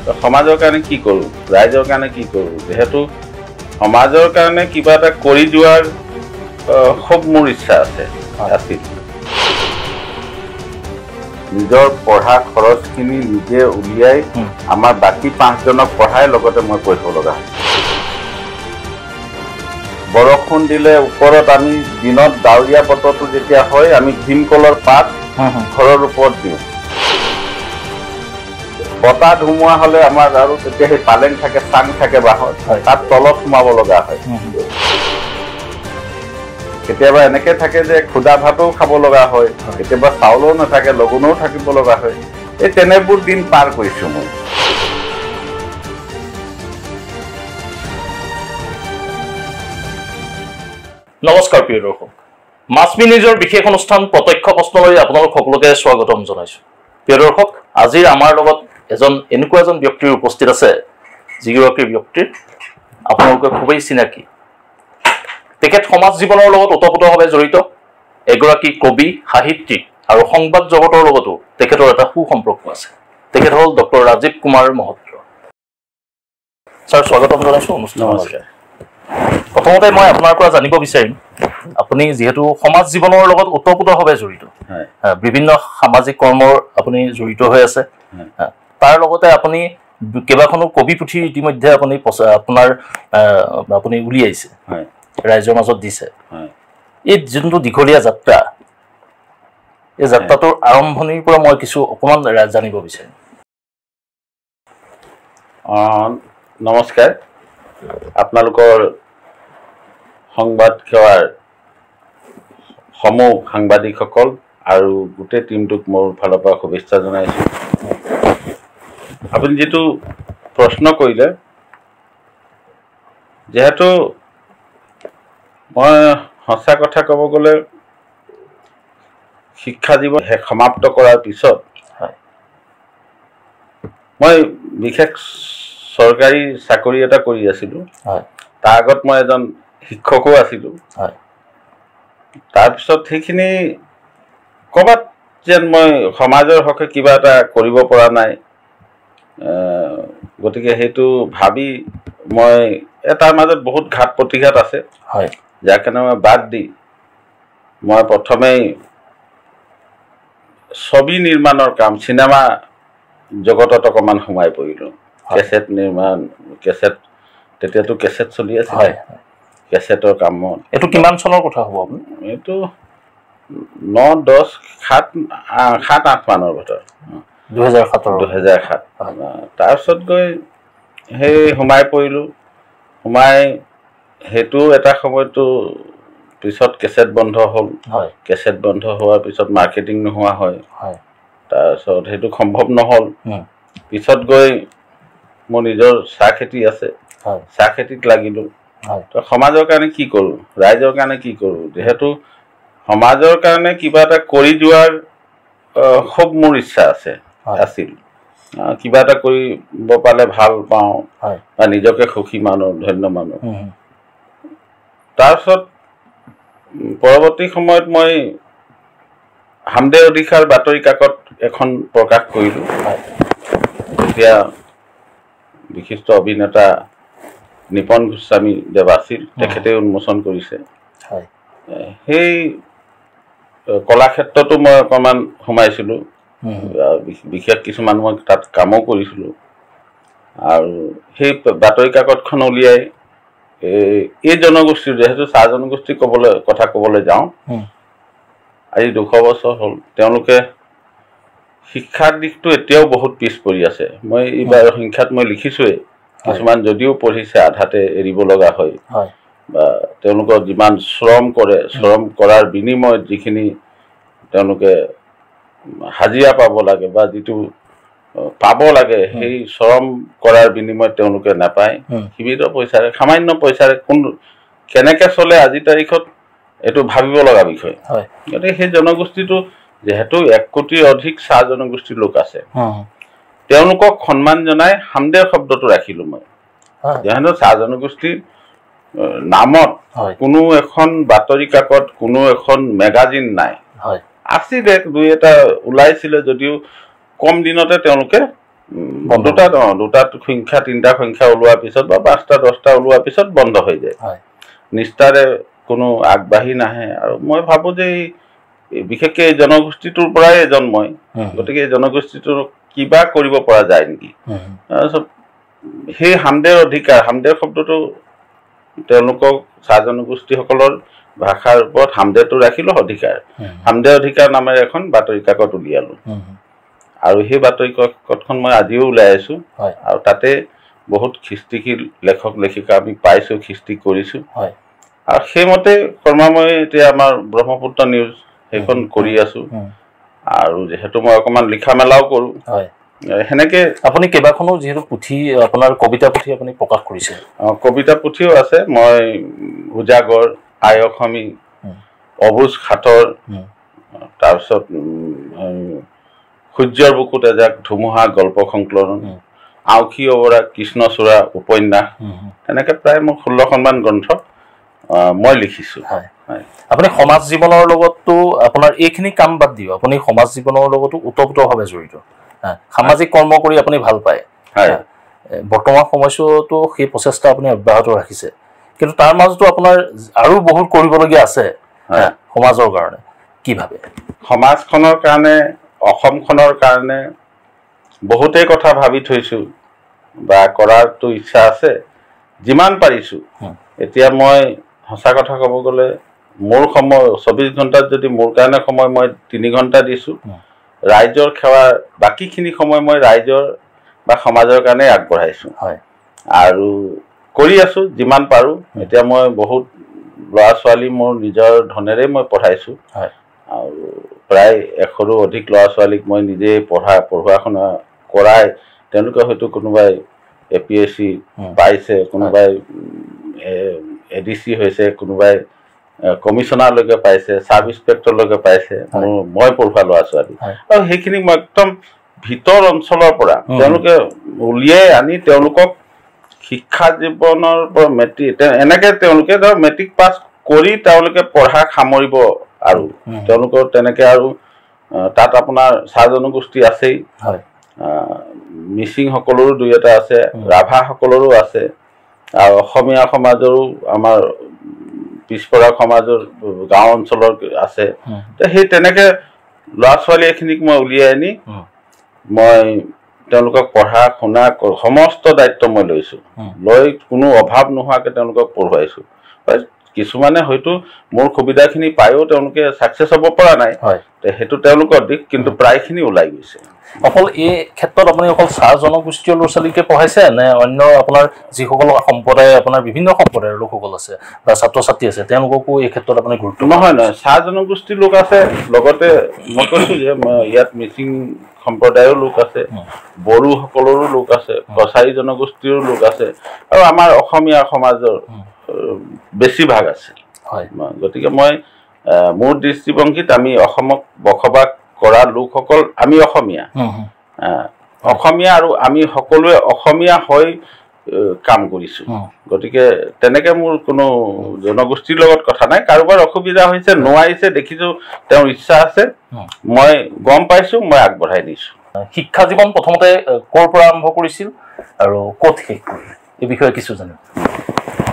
সমাজৰ কাৰণে কি কৰোঁ, ৰাইজৰ কাৰণে কি কৰোঁ, যেহেতু সমাজৰ কাৰণে কিবা এটা কৰি যোৱাৰ খুব মোৰ ইচ্ছা আছিল। নিজৰ পঢ়া খৰচখিনি নিজে উলিয়াই আমাৰ বাকী 5জনক পঢ়াই লগতে মই পঢ়িব লগা হয়। বৰষুণ দিলে ওপৰত আমি দিনত ডাৱৰীয়া বতৰটো যেতিয়া হয় আমি ভীমকলৰ পাত ঘৰৰ ওপৰত দিওঁ। বতাহ ধুমুহা হ'লে আমাৰ আৰু তেতিয়া সেই পালেং থাকে, চাং থাকে বাঁহত, তাত তলত সোমাব লগা হয়। কেতিয়াবা এনেকে থাকে যে খুদা ভাতো খাব লগা হয়, কেতিয়াবা চাউলো নাথাকে, লগুণও থাকিব লগা হয়। এই তেনেবোৰ দিন পাৰ কৰিছোঁ মই। নমস্কাৰ প্ৰিয় দৰ্শক, মাছমি নিউজৰ বিশেষ অনুষ্ঠান প্ৰত্যক্ষ প্ৰশ্নলৈ আপোনালোক সকলোকে স্বাগতম জনাইছোঁ। প্ৰিয় দৰ্শক, আজিৰ আমাৰ লগত এনেকুৱা এজন ব্যক্তিৰ উপস্থিত আছে, যিগৰাকী ব্যক্তিৰ আপোনালোকে খুবেই চিনাকি। তেখেত সমাজ জীৱনৰ লগত ওতঃপ্ৰোতভাৱে জড়িত এগৰাকী কবি, সাহিত্যিক আৰু সংবাদ জগতৰ লগতো তেখেতৰ এটা সুসম্পৰ্ক আছে। তেখেত হ'ল ডক্টৰ ৰাজীৱ কুমাৰ মহত্ৰ। ছাৰ, স্বাগতম জনাইছোঁ অনুষ্ঠানলৈ। প্ৰথমতে মই আপোনাৰ পৰা জানিব বিচাৰিম, আপুনি যিহেতু সমাজ জীৱনৰ লগত ওতঃপ্ৰোতভাৱে জড়িত, বিভিন্ন সামাজিক কৰ্মৰ আপুনি জড়িত হৈ আছে, তাৰ লগতে আপুনি কেইবাখনো কবি পুথি ইতিমধ্যে আপুনি উলিয়াইছে, ৰাইজৰ মাজত দিছে। এই যোনটো দীঘলীয়া যাত্ৰা, এই যাত্ৰাটোৰ আৰম্ভণিৰ পৰা মই অকণমান জানিব বিচাৰিম। নমস্কাৰ। আপোনালোকৰ সংবাদ সেৱাৰ সমূহ সাংবাদিকসকল আৰু গোটেই টিমটোক মোৰ ফালৰ পৰা শুভেচ্ছা জনাইছোঁ। আপুনি যিটো প্ৰশ্ন কৰিলে, যিহেতু মই সঁচা কথা ক'ব গ'লে শিক্ষা জীৱন সমাপ্ত কৰাৰ পিছত মই বিশেষ চৰকাৰী চাকৰি এটা কৰি আছিলোঁ। তাৰ আগত মই এজন শিক্ষকো আছিলোঁ। তাৰপিছত সেইখিনি ক'ৰবাত যেন মই সমাজৰ হকে কিবা এটা কৰিব পৰা নাই, গতিকে সেইটো ভাবি মই তাৰ মাজত বহুত ঘাত প্ৰতিঘাত আছে, যাৰ কাৰণে মই বাদ দি মই প্ৰথমেই ছবি নিৰ্মাণৰ কাম, চিনেমা জগতত অকণমান সোমাই পৰিলোঁ। কেছেট নিৰ্মাণ, তেতিয়াতো কেছেট চলি আছে, কেছেটৰ কামত। এইটো কিমান চনৰ কথা হ'ব আপুনি? এইটো 9, 10, 7, 8 মানৰ ভিতৰত, 2007। তাৰপিছত গৈ সেই সোমাই পৰিলোঁ। সেইটো এটা সময়তো পিছত কেছেট বন্ধ হ'ল। কেছেট বন্ধ হোৱাৰ পিছত মাৰ্কেটিং নোহোৱা হয়, তাৰপিছত সেইটো সম্ভৱ নহ'ল। পিছত গৈ মোৰ নিজৰ চাহ খেতি আছে, চাহ খেতিত লাগিলোঁ। সমাজৰ কাৰণে কি কৰোঁ, ৰাইজৰ কাৰণে কি কৰোঁ, যিহেতু সমাজৰ কাৰণে কিবা এটা কৰি যোৱাৰ খুব মোৰ ইচ্ছা আছিল। কিবা এটা কৰিব পালে ভাল পাওঁ বা নিজকে সুখী মানো, ধন্য মানো। তাৰপিছত পৰৱৰ্তী সময়ত মই হামদে অধিকাৰ বাতৰি কাকত এখন প্ৰকাশ কৰিলোঁ। এতিয়া বিশিষ্ট অভিনেতা নিপন গোস্বামী দেৱ আছিল, তেখেতে উন্মোচন কৰিছে। সেই কলাক্ষেত্ৰতো মই অকণমান সোমাইছিলোঁ, বিশেষ কিছুমান মই তাত কামো কৰিছিলোঁ। আৰু সেই বাতৰি কাকতখন উলিয়াই এই জনগোষ্ঠীৰ, যিহেতু চাহ জনগোষ্ঠীৰ কথা ক'বলৈ যাওঁ, আজি 200 বছৰ হ'ল, তেওঁলোকে শিক্ষাৰ দিশটো এতিয়াও বহুত পিছ পৰি আছে। মই এইবাৰ সংখ্যাত মই লিখিছোৱেই, কিছুমান যদিও পঢ়িছে আধাতে এৰিব লগা হয়, বা তেওঁলোকৰ যিমান শ্ৰম কৰে, শ্ৰম কৰাৰ বিনিময়ত যিখিনি তেওঁলোকে হাজিৰা পাব লাগে বা যিটো পাব লাগে, সেই শ্ৰম কৰাৰ বিনিময়ত তেওঁলোকে নাপায়। সীমিত পইচাৰে, সামান্য পইচাৰে কেনেকৈ চলে আজিৰ তাৰিখত, এইটো ভাবিব লগা বিষয়। গতিকে সেই জনগোষ্ঠীটো, যিহেতু 1 কোটিৰ অধিক চাহ জনগোষ্ঠীৰ লোক আছে, তেওঁলোকক সন্মান জনাই হামদেৰ শব্দটো ৰাখিলোঁ মই। যিহেতু চাহ জনগোষ্ঠীৰ নামত কোনো এখন বাতৰি কাকত, কোনো এখন মেগাজিন নাই। আছিলে, 2 এটা ওলাইছিলে, যদিও কম দিনতে তেওঁলোকে দুটাত সংখ্যা 3টা সংখ্যা ওলোৱাৰ পিছত বা 5টা 10টা ওলোৱাৰ পিছত বন্ধ হৈ যায় নিষ্ঠাৰে কোনো আগবাঢ়ি নাহে আৰু মই ভাবো যে বিশেষকৈ এই জনগোষ্ঠীটোৰ পৰাই এজন মই গতিকে এই জনগোষ্ঠীটোৰ কিবা কৰিব পৰা যায় নেকি সেই হামদেৰ অধিকাৰ হামদেৰ শব্দটো তেওঁলোকক চাহ জনগোষ্ঠীসকলৰ ভাষাৰ ওপৰত হামদেটো ৰাখিলো অধিকাৰ হামদেৰ অধিকাৰ নামেৰে এখন বাতৰি কাকত উলিয়ালো আৰু সেই বাতৰি কাকতখন মই আজিও ওলাই আছো আৰু তাতে বহুত খিস্তিশীল লেখক লেখিকা আমি পাইছো খিস্তি কৰিছো আৰু সেইমতে কৰ্মাময় এতিয়া আমাৰ ব্ৰহ্মপুত্ৰ নিউজ সেইখন কৰি আছো আৰু যেহেতু মই অকমান লিখা মেলাও কৰো হেনেকে আপুনি কেইবাখনো যেহেতু পুথি আপোনাৰ কবিতা পুথি আপুনি প্ৰকাশ কৰিছে কবিতা পুথিও আছে মই উজাগৰ আই অসমী অবুজ খাটৰ তাৰপিছত সূৰ্যৰ বুকুত এজাক ধুমুহা গল্প সংকলন আউখী অৱৰা কৃষ্ণচূড়া উপন্যাস এনেকে প্ৰায় মোৰ 16খনমান গ্ৰন্থ মই লিখিছো আপুনি সমাজ জীৱনৰ লগতো আপোনাৰ এইখিনি কাম বাদ দিও আপুনি সমাজ জীৱনৰ লগতো ওতপ্ৰোতভাৱে জড়িত সামাজিক কৰ্ম কৰি আপুনি ভাল পায় বৰ্তমান সময়ছোৱাতো সেই প্ৰচেষ্টা আপুনি অব্যাহত ৰাখিছে কিন্তু তাৰ মাজতো আপোনাৰ আৰু বহুত কৰিবলগীয়া আছে সমাজৰ কাৰণে কি ভাবে সমাজখনৰ কাৰণে অসমখনৰ কাৰণে বহুতেই কথা ভাবি থৈছো বা কৰাৰটো ইচ্ছা আছে যিমান পাৰিছো এতিয়া মই সঁচা কথা ক'ব গ'লে মোৰ সময় 24 ঘণ্টাত যদি মোৰ কাৰণে সময় মই 3 ঘণ্টা দিছো ৰাইজৰ সেৱা বাকিখিনি সময় মই ৰাইজৰ বা সমাজৰ কাৰণে আগবঢ়াইছো আৰু কৰি আছো যিমান পাৰো এতিয়া মই বহুত ল'ৰা ছোৱালী মোৰ নিজৰ ধনেৰে মই পঢ়াইছো আৰু প্ৰায় 100ৰো অধিক ল'ৰা ছোৱালীক মই নিজে পঢ়োৱা শুনা কৰাই তেওঁলোকে হয়তো কোনোবাই APSC পাইছে কোনোবাই ADC হৈছে কোনোবাই কমিশনাৰলৈকে পাইছে সাব ইন্সপেক্টৰলৈকে পাইছে মই পঢ়োৱা ল'ৰা ছোৱালী আৰু সেইখিনি মই একদম ভিতৰ অঞ্চলৰ পৰা তেওঁলোকে উলিয়াই আনি তেওঁলোকক শিক্ষা জীৱনৰ পৰা মেট্ৰিক এনেকে তেওঁলোকে ধৰ মেট্ৰিক পাছ কৰি তেওঁলোকে পঢ়া সামৰিব আৰু তেওঁলোকৰ তেনেকে আৰু তাত আপোনাৰ চাহ জনগোষ্ঠী আছেই মিচিং সকলৰো দুই এটা আছে ৰাভা সকলৰো আছে আৰু অসমীয়া সমাজৰো আমাৰ পিছপৰা সমাজৰ গাঁও অঞ্চলৰ আছে সেই তেনেকে ল'ৰা ছোৱালী এখিনিক মই উলিয়াই আনি মই তেওঁলোকক পঢ়া শুনা সমস্ত দায়িত্ব মই লৈছো লৈ কোনো অভাৱ নোহোৱাকে তেওঁলোকক পঢ়ুৱাইছো কিছুমানে হয়তো মোৰ সুবিধাখিনি পায়ো তেওঁলোকে সাকসেস হ'ব পৰা নাই সেইটো তেওঁলোকৰ দিক কিন্তু প্ৰায়খিনি ওলাই গৈছে অকল এই ক্ষেত্ৰত আপুনি অকল চাহ জনগোষ্ঠীয় ল'ৰা ছোৱালীকে পঢ়াইছে নে অন্য আপোনাৰ যিসকল সম্প্ৰদায় আপোনাৰ বিভিন্ন সম্প্ৰদায়ৰ লোকসকল আছে বা ছাত্ৰ ছাত্ৰী আছে তেওঁলোককো এই ক্ষেত্ৰত আপুনি গুৰুত্ব নহয় চাহ জনগোষ্ঠীৰ লোক আছে লগতে মই কৈছো যে ইয়াত মিচিং সম্প্ৰদায়ৰ লোক আছে বড়ো সকলৰো লোক আছে কছাৰী জনগোষ্ঠীৰো লোক আছে আৰু আমাৰ অসমীয়া সমাজৰ বেছিভাগ আছে গতিকে মই মোৰ দৃষ্টিভংগীত আমি অসমক বসবাস কৰা লোকসকল আমি অসমীয়া আৰু আমি সকলোৱে অসমীয়া হৈ কাম কৰিছো গতিকে তেনেকে মোৰ কোনো জনগোষ্ঠীৰ লগত কথা নাই কাৰোবাৰ অসুবিধা হৈছে নোৱাৰিছে দেখিছো তেওঁৰ ইচ্ছা আছে মই গম পাইছো মই আগবঢ়াই দিছো শিক্ষা জীৱন প্ৰথমতে ক'ৰ পৰা আৰম্ভ কৰিছিল আৰু ক'ত শেষ কৰিলে এই বিষয়ে কিছু জানো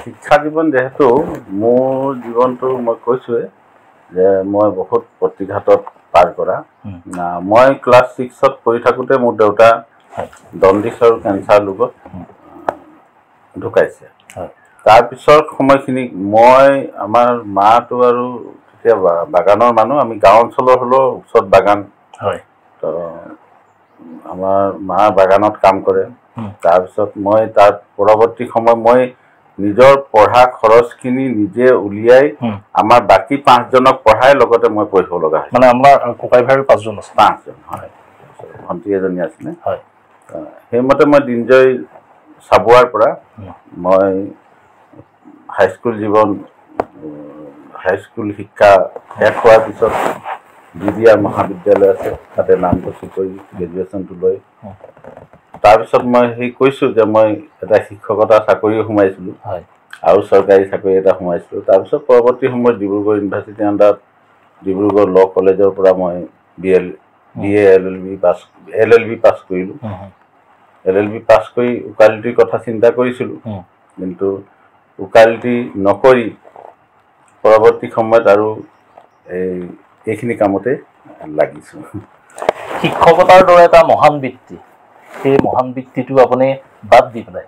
শিক্ষা জীৱন যেহেতু মোৰ জীৱনটো মই কৈছোৱে যে মই বহুত প্ৰতিঘাতত পাৰ কৰা মই ক্লাছ 6ত পঢ়ি থাকোঁতে মোৰ দেউতা জণ্ডিছ আৰু কেঞ্চাৰ ৰোগত ঢুকাইছে তাৰ পিছৰ সময়খিনি মই আমাৰ মাটো আৰু তেতিয়া বাগানৰ মানুহ আমি গাঁও অঞ্চলৰ হ'লেও ওচৰত বাগান তো আমাৰ মা বাগানত কাম কৰে তাৰপিছত মই তাৰ পৰৱৰ্তী সময় মই নিজৰ পঢ়া খৰচখিনি নিজে উলিয়াই আমাৰ বাকি 5জনক পঢ়াই লগতে মই পঢ়িব লগা হয় মানে আমাৰ ককাই ভাইৰ 5জন আছে 5জন হয় ভণ্টি এজনী আছিলে সেইমতে মই দিনজয় চাবুৱাৰ পৰা মই হাইস্কুল জীৱন হাইস্কুল শিক্ষা শেষ হোৱাৰ পিছত বিদ্যা মহাবিদ্যালয় আছে তাতে নামভৰ্তি কৰি গ্ৰেজুৱেশ্যনটো লৈ তাৰপিছত মই সেই কৈছো যে মই এটা শিক্ষকতা চাকৰিও সোমাইছিলোঁ আৰু চৰকাৰী চাকৰি এটা সোমাইছিলোঁ তাৰপিছত পৰৱৰ্তী সময়ত ডিব্ৰুগড় ইউনিভাৰ্চিটি আণ্ডাৰত ডিব্ৰুগড় ল কলেজৰ পৰা মই BA LLB পাছ কৰিলোঁ LLB পাছ কৰি উকালতিৰ কথা চিন্তা কৰিছিলোঁ, কিন্তু উকালতি নকৰি পৰৱৰ্তী সময়ত আৰু এইখিনি কামতে লাগিছোঁ। শিক্ষকতাৰ দৰে এটা মহান বৃত্তি, সেই মহান বৃত্তিটো আপুনি বাদ দি পেলাই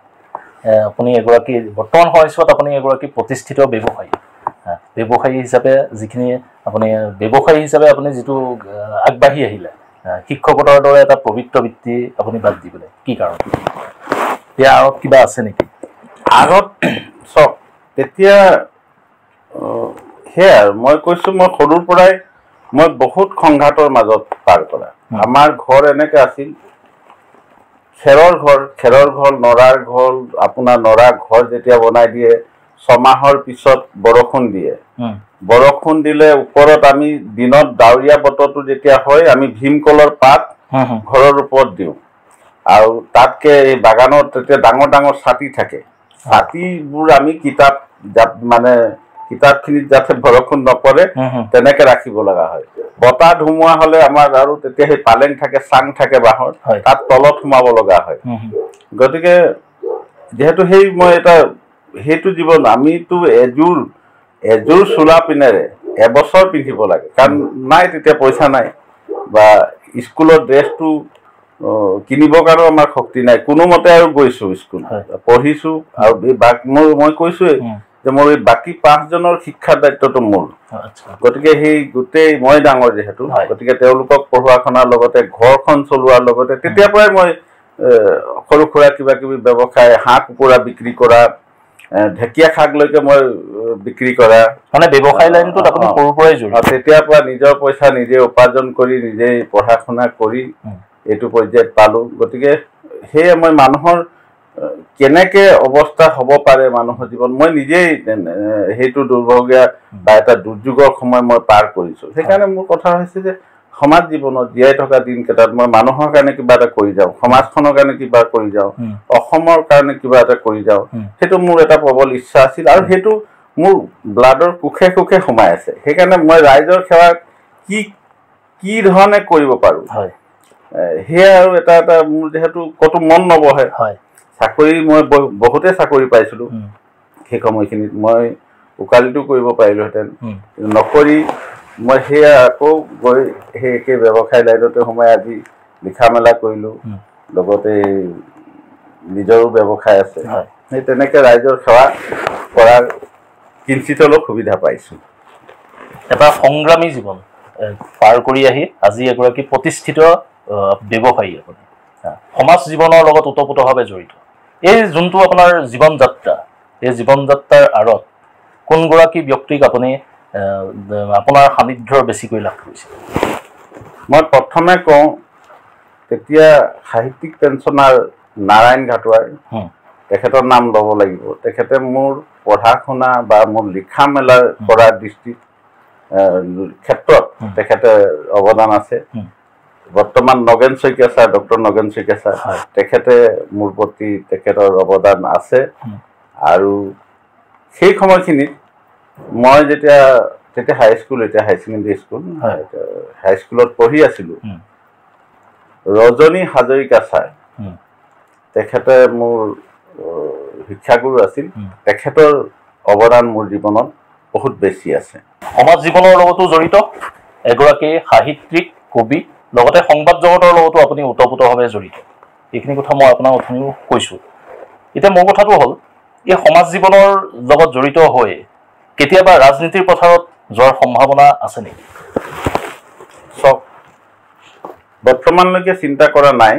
আপুনি এগৰাকী বৰ্তমান সময়ছোৱাত আপুনি এগৰাকী প্ৰতিষ্ঠিত ব্যৱসায়ী হিচাপে যিখিনি আপুনি ব্যৱসায়ী হিচাপে আপুনি যিটো আগবাঢ়ি আহিলে, শিক্ষকতাৰ দৰে এটা পবিত্ৰ বৃত্তি আপুনি বাদ দি পেলাই কি কাৰণ? ইয়াৰ আঁৰত কিবা আছে নেকি? আগত চাওক, তেতিয়া সেয়াই আৰু মই কৈছোঁ, মই সৰুৰ পৰাই মই বহুত সংঘাতৰ মাজত পাৰ কৰা। আমাৰ ঘৰ এনেকৈ আছিল, খেৰৰ ঘৰ, নৰাৰ ঘৰ। আপোনাৰ নৰা ঘৰ যেতিয়া বনাই দিয়ে, 6 মাহৰ পিছত বৰষুণ দিয়ে। বৰষুণ দিলে ওপৰত আমি দিনত ডাৱৰীয়া বতৰটো যেতিয়া হয়, আমি ভীমকলৰ পাত ঘৰৰ ওপৰত দিওঁ। আৰু তাতকে এই বাগানত তেতিয়া ডাঙৰ ডাঙৰ ছাতি থাকে, ছাতিবোৰ আমি কিতাপখিনিত যাতে বৰষুণ নপৰে তেনেকে ৰাখিব লগা হয়। বতাহ ধুমুহা হলে আমাৰ আৰু তেতিয়া সেই পালেং থাকে, চাং থাকে বাঁহৰ, তাত তলত সোমাব লগা হয়। গতিকে যিহেতু সেইটো জীৱন, আমিতো এযোৰ চোলা পিনেৰে এবছৰ পিন্ধিব লাগে, কাৰণ নাই তেতিয়া পইচা নাই, বা স্কুলৰ ড্ৰেছটো কিনিবৰ কাৰণেও আমাৰ শক্তি নাই। কোনোমতে আৰু গৈছোঁ স্কুল, পঢ়িছোঁ। আৰু মই কৈছোঁৱেই যে মোৰ এই বাকী 5 জনৰ শিক্ষাৰ দায়িত্বটো মোৰ। গতিকে সেই গোটেই মই ডাঙৰ যিহেতু, গতিকে তেওঁলোকক পঢ়োৱা শুনাৰ লগতে ঘৰখন চলোৱাৰ লগতে তেতিয়াৰ পৰাই মই সৰু সুৰা কিবা কিবি ব্যৱসায়, হাঁহ কুকুৰা বিক্ৰী কৰা, ঢেকীয়া শাকলৈকে মই বিক্ৰী কৰা, মানে ব্যৱসায় লাইনটোত আপুনি সৰুৰ পৰাই জড়িত। তেতিয়াৰ পৰা নিজৰ পইচা নিজে উপাৰ্জন কৰি নিজেই পঢ়া শুনা কৰি এইটো পৰ্যায়ত পালোঁ। গতিকে সেয়ে মই মানুহৰ কেনেকে অৱস্থা হ'ব পাৰে মানুহৰ জীৱন, মই নিজেই সেইটো দুৰ্ভগীয়া বা এটা দুৰ্যোগৰ সময় মই পাৰ কৰিছোঁ। সেইকাৰণে মোৰ কথা হৈছে যে সমাজ জীৱনত জীয়াই থকা দিনকেইটাত মই মানুহৰ কাৰণে কিবা এটা কৰি যাওঁ, সমাজখনৰ কাৰণে কিবা কৰি যাওঁ, অসমৰ কাৰণে কিবা এটা কৰি যাওঁ, সেইটো মোৰ এটা প্ৰবল ইচ্ছা আছিল। আৰু সেইটো মোৰ ব্লাডৰ কোষে কোষে সোমাই আছে। সেইকাৰণে মই ৰাইজৰ সেৱা কি ধৰণে কৰিব পাৰোঁ, সেয়া আৰু এটা মোৰ যিহেতু ক'তো মন নবহে। চাকৰি মই বহুতে চাকৰি পাইছিলোঁ, সেই সময়খিনিত মই উকালতিও কৰিব পাৰিলোহেঁতেন, নকৰি মই সেয়া আকৌ গৈ সেই একে ব্যৱসায় লাইনতে সোমাই আজি লিখা মেলা কৰিলোঁ, লগতে নিজৰো ব্যৱসায় আছে। সেই তেনেকৈ ৰাইজৰ সেৱা কৰাৰ কিঞ্চিত অলপ সুবিধা পাইছোঁ। এটা সংগ্ৰামী জীৱন পাৰ কৰি আহি আজি এগৰাকী প্ৰতিষ্ঠিত ব্যৱসায়ী, আপুনি সমাজ জীৱনৰ লগত ওতঃপ্ৰোতভাৱে জড়িত। এই যোনটো আপোনাৰ জীৱন যাত্ৰা, এই জীৱন যাত্ৰাৰ আঁৰত কোনগৰাকী ব্যক্তিক আপুনি আপোনাৰ সান্নিধ্য বেছিকৈ লাভ কৰিছে? মই প্ৰথমে কওঁ, তেতিয়া সাহিত্যিক পেঞ্চনাৰ নাৰায়ণ ঘাটোৱাৰ, তেখেতৰ নাম ল'ব লাগিব। তেখেতে মোৰ পঢ়া শুনা বা মোৰ লিখা মেলাৰ কৰাৰ দৃষ্টিত ক্ষেত্ৰত তেখেতে অৱদান আছে। বৰ্তমান Nagen Saikia sir, doctor Nagen Saikia sir, তেখেতে মোৰ প্ৰতি তেখেতৰ অৱদান আছে। আৰু সেই সময়খিনিত মই তেতিয়া হাইস্কুল, এতিয়া হাই ছেকেণ্ডেৰী স্কুল, হাইস্কুলত পঢ়ি আছিলোঁ। ৰজনী হাজৰিকা ছাৰ, তেখেতে মোৰ শিক্ষাগুৰু আছিল। তেখেতৰ অৱদান মোৰ জীৱনত বহুত বেছি আছে। সমাজ জীৱনৰ লগতো জড়িত এগৰাকী সাহিত্যিক, কবি, লগতে সংবাদ জগতৰ লগতো আপুনি ওতঃপ্ৰোতভাৱে জড়িত। এইখিনি কথা মই আপোনাক অথনিও কৈছোঁ। এতিয়া মোৰ কথাটো হ'ল, এই সমাজ জীৱনৰ লগত জড়িত হৈ কেতিয়াবা ৰাজনীতিৰ পথাৰত যোৱাৰ সম্ভাৱনা আছে নেকি? চাওক, বৰ্তমানলৈকে চিন্তা কৰা নাই,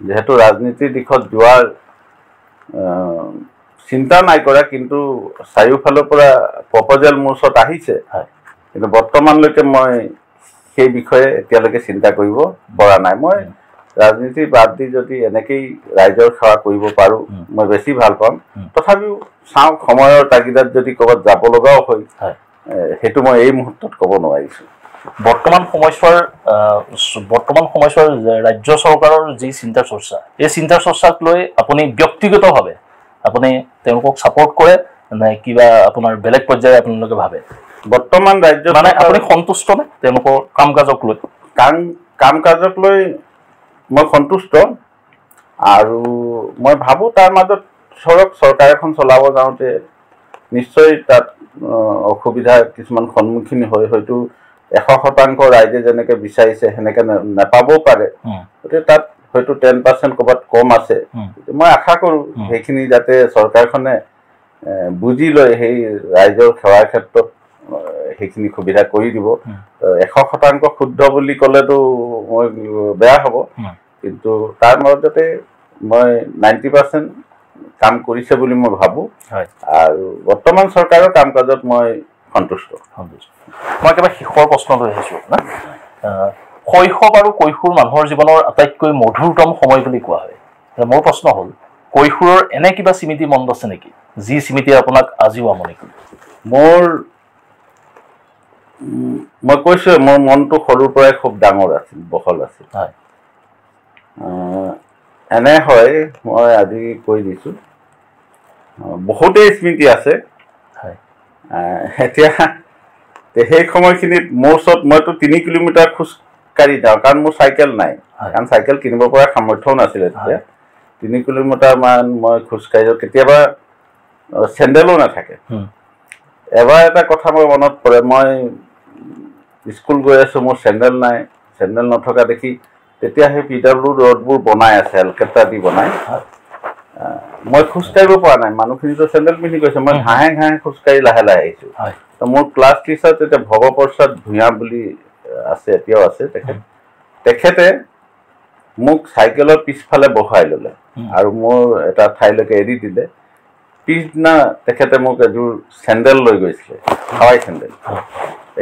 যিহেতু ৰাজনীতিৰ দিশত যোৱাৰ চিন্তা নাই কৰা, কিন্তু চাৰিওফালৰ পৰা প্ৰপ'জেল মোৰ ওচৰত আহিছে। কিন্তু বৰ্তমানলৈকে মই সেই বিষয়ে এতিয়ালৈকে চিন্তা কৰিব পৰা নাই। মই ৰাজনীতি বাদ দি যদি এনেকেই ৰাইজৰ সেৱা কৰিব পাৰোঁ, মই বেছি ভাল পাম। তথাপিও চাওঁ, সময়ৰ তাগিদাত যদি ক'ৰবাত যাব লগাও হয়, সেইটো মই এই মুহূৰ্তত ক'ব নোৱাৰিছোঁ। বৰ্তমান সময়ছোৱাৰ ৰাজ্য চৰকাৰৰ যি চিন্তা চৰ্চা, এই চিন্তা চৰ্চাক লৈ আপুনি ব্যক্তিগতভাৱে আপুনি তেওঁলোকক ছাপোৰ্ট কৰে নে কিবা আপোনাৰ বেলেগ পৰ্যায়ে আপোনালোকে ভাবে? বৰ্তমান ৰাজ্য মানে আপুনি সন্তুষ্ট নে তেওঁলোকৰ কাম কাজক লৈ? কাম কাজক লৈ মই সন্তুষ্ট। আৰু মই ভাবোঁ তাৰ মাজত চৰকাৰ এখন চলাব যাওঁতে নিশ্চয় তাত অসুবিধা কিছুমান সন্মুখীন হৈ হয়তো 100% ৰাইজে যেনেকৈ বিচাৰিছে সেনেকৈ নাপাবও পাৰে গতিকে তাত হয়তো 10% ক'ৰবাত কম আছে মই আশা কৰোঁ সেইখিনি যাতে চৰকাৰখনে বুজি লয় সেই ৰাইজৰ সেৱাৰ ক্ষেত্ৰত সেইখিনি সুবিধা কৰি দিব 100% শুদ্ধ বুলি ক'লেতো মই বেয়া হ'ব কিন্তু তাৰ মাজতে মই 90% কাম কৰিছে বুলি মই ভাবোঁ আৰু বৰ্তমান চৰকাৰৰ কাম কাজত মই সন্তুষ্ট মই একেবাৰে শেষৰ প্ৰশ্ন লৈ আহিছোঁ না শৈশৱ আৰু কৈশোৰ মানুহৰ জীৱনৰ আটাইতকৈ মধুৰতম সময় বুলি কোৱা হয় মোৰ প্ৰশ্ন হ'ল কৈশোৰৰ এনে কিবা স্মৃতি মনত আছে নেকি যি স্মৃতিয়ে আপোনাক আজিও আমনি কৰে মই কৈছোঁ মোৰ মনটো সৰুৰ পৰাই খুব ডাঙৰ আছিল বহল আছিল এনে হয় মই আজি কৈ দিছোঁ বহুতেই স্মৃতি আছে এতিয়া সেই সময়খিনিত মোৰ ওচৰত মইতো 3 কিলোমিটাৰ খোজকাঢ়ি যাওঁ কাৰণ মোৰ চাইকেল নাই কাৰণ চাইকেল কিনিব পৰা সামৰ্থ্যও নাছিলে তেতিয়া 3 কিলোমিটাৰমান মই খোজকাঢ়ি যাওঁ কেতিয়াবা চেণ্ডেলো নাথাকে এবাৰ এটা কথা মোৰ মনত পৰে মই স্কুল গৈ আছোঁ মোৰ চেণ্ডেল নাই চেণ্ডেল নথকা দেখি তেতিয়া সেই পিডাব্লিউ ৰ'ডবোৰ বনাই আছে এলকেট্ৰা দি বনাই মই খোজকাঢ়িব পৰা নাই মানুহখিনিতো চেণ্ডেল পিন্ধি গৈছে মই ঘাঁহে খোজকাঢ়ি লাহে লাহে আহিছোঁ তো মোৰ ক্লাছ টিচাৰ তেতিয়া ভৱপ্ৰসাদ ভূঞা বুলি আছে এতিয়াও আছে তেখেতে মোক চাইকেলৰ পিছফালে বহাই ল'লে আৰু মোৰ এটা ঠাইলৈকে এৰি দিলে পিছদিনা তেখেতে মোক এযোৰ চেণ্ডেল লৈ গৈছিলে হাৱাই চেণ্ডেল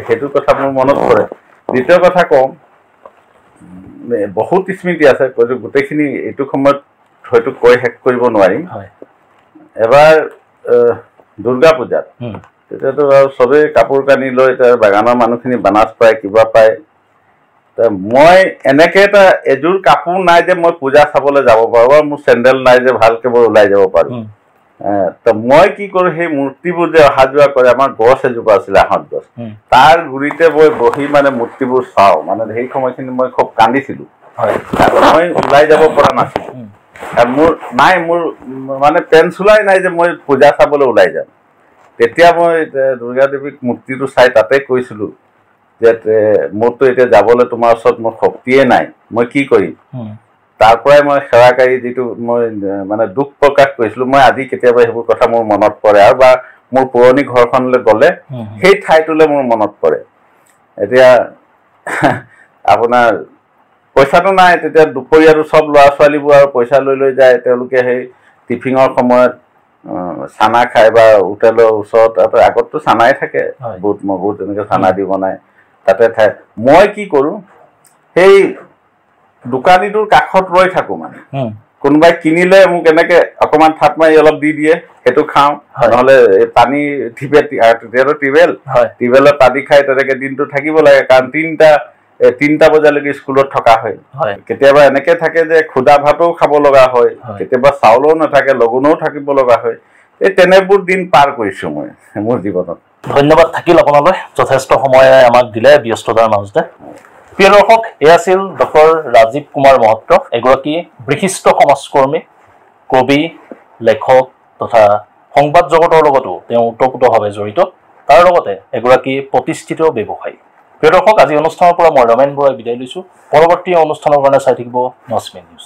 সেইটো কথা মোৰ মনত পৰে দ্বিতীয় কথা কওঁ বহুত স্মৃতি আছে গোটেইখিনি এইটো সময়ত হয়তো কৈ শেষ কৰিব নোৱাৰিম এবাৰ দুৰ্গা পূজাত তেতিয়াতো আৰু চবেই কাপোৰ কানি লৈ তাৰ বাগানৰ মানুহখিনি বানাজ পায় কিবা পায় মই এনেকৈ এটা এযোৰ কাপোৰ নাই যে মই পূজা চাবলৈ যাব পাৰোঁ বা মোৰ চেণ্ডেল নাই যে ভালকৈ মই ওলাই যাব পাৰোঁ তো মই কি কৰোঁ সেই মূৰ্তিবোৰ যে অহা যোৱা কৰে আমাৰ গছ এজোপা আছিলে আহঁত গছ তাৰ গুৰিতে মই বহি মানে মূৰ্তিবোৰ চাওঁ মানে সেই সময়খিনি মই খুব কান্দিছিলোঁ মই ওলাই যাব পৰা নাছিলোঁ মোৰ মানে পেন চোলাই নাই যে মই পূজা চাবলৈ ওলাই যাম তেতিয়া মই দুৰ্গা দেৱীক মূৰ্তিটো চাই তাতে কৈছিলোঁ যে মোৰতো এতিয়া যাবলৈ তোমাৰ ওচৰত মোৰ শক্তিয়ে নাই মই কি কৰিম তাৰ পৰাই মই সেৱাকাৰী যিটো মই মানে দুখ প্ৰকাশ কৰিছিলোঁ মই আজি কেতিয়াবা সেইবোৰ কথা মোৰ মনত পৰে আৰু বা মোৰ পুৰণি ঘৰখনলৈ গ'লে সেই ঠাইটোলৈ মোৰ মনত পৰে এতিয়া আপোনাৰ পইচাটো নাই তেতিয়া দুপৰীয়াটো চব ল'ৰা ছোৱালীবোৰ আৰু পইচা লৈ যায় তেওঁলোকে সেই টিফিনৰ সময়ত চানা খায় বা হোটেলৰ ওচৰত আগততো চানাই থাকে বুট মগু তেনেকৈ চানা দি বনায় তাতে খায় মই কি কৰোঁ সেই দোকানীটোৰ কাষত ৰৈ থাকোঁ মানে কোনোবাই কিনিলে মোক এনেকৈ অকণমান থাপ মাৰি অলপ দি দিয়ে সেইটো খাওঁ নহ'লে পানী তেতিয়াতো টিউবেলত পানী খাই তেনেকৈ দিনটো থাকিব লাগে কাৰণ 3টা বজালৈকে স্কুলত থকা হয় কেতিয়াবা এনেকৈ থাকে যে খুদা ভাতো খাব লগা হয় কেতিয়াবা চাউলো নাথাকে লগুণেও থাকিব লগা হয় এই তেনেবোৰ দিন পাৰ কৰিছোঁ মই মোৰ জীৱনত ধন্যবাদ থাকিল আপোনালৈ যথেষ্ট সময় আমাক দিলে ব্যস্ততাৰ মাজতে প্ৰিয় দৰ্শক এয়া আছিল ডক্টৰ ৰাজীৱ কুমাৰ মহত্ৰ এগৰাকী বিশিষ্ট সমাজকৰ্মী কবি লেখক তথা সংবাদ জগতৰ লগতো তেওঁ ওতঃপ্ৰোতভাৱে জড়িত তাৰ লগতে এগৰাকী প্ৰতিষ্ঠিত ব্যৱসায়ী প্ৰিয় দৰ্শক আজি অনুষ্ঠানৰ পৰা মই ৰমেন বৰাই বিদায় লৈছোঁ পৰৱৰ্তী অনুষ্ঠানৰ কাৰণে চাই থাকিব নজমি নিউজ